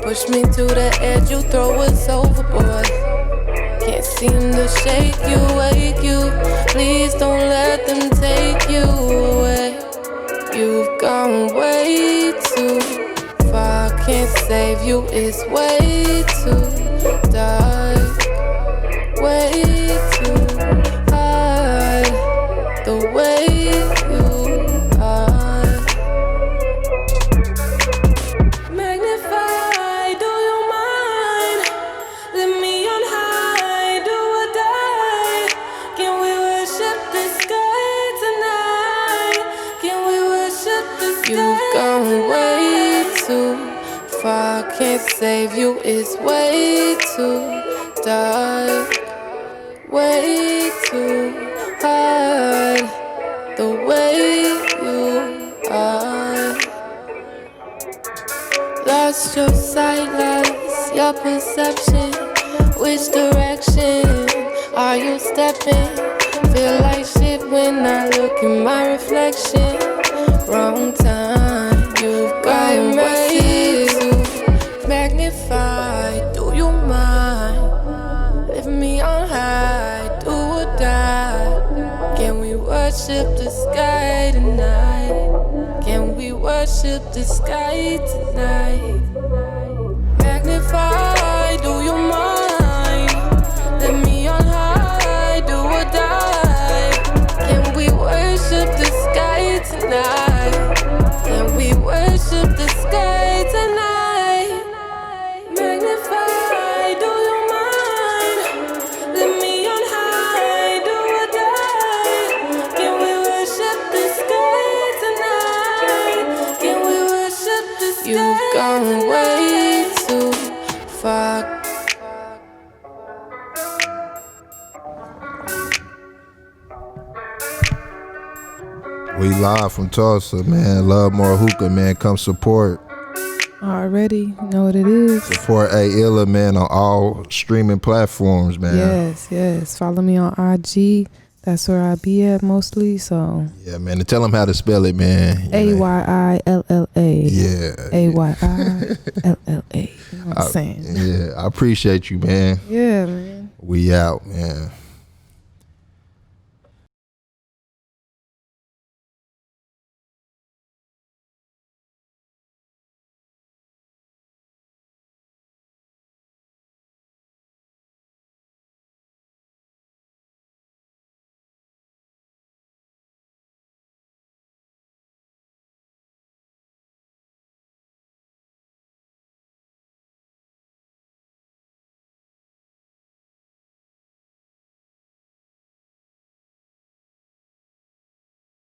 Push me to the edge, you throw us overboard. Can't seem to shake you, wake you. Please don't let them take you away. You've gone way too far, can't save you, it's way too dark, way too hard, the way you are. Magnify, do you mind? Let me on high, do or die. Can we worship the sky tonight? Can we worship the sky? You've gone way too far, can't save you, it's way too dark, way too hard, the way you are. Lost your sight, lost your perception. Which direction are you stepping? Feel like shit when I look in my reflection. Wrong time, you've gone way too magnified. Do you mind? Lift me on high, do or die. Can we worship the sky tonight? Can we worship the sky tonight? Magnify, do you mind? Let me on high, do or die. Can we worship the sky tonight? Can we worship the sky tonight? Magnify, do you mind? Let me on high, do or die. Can we worship the sky tonight? Can we worship the sky? You've gone way too far. We live from Tulsa, man. Love More Hookah, man. Come support. Already know what it is. Support Ayilla, man, on all streaming platforms, man. Yes. Follow me on IG. That's where I be at mostly. So yeah, man. And tell them how to spell it, man. Ayilla. Yeah. Ayilla. You know what I'm saying? Yeah, I appreciate you, man. Yeah, man. We out, man.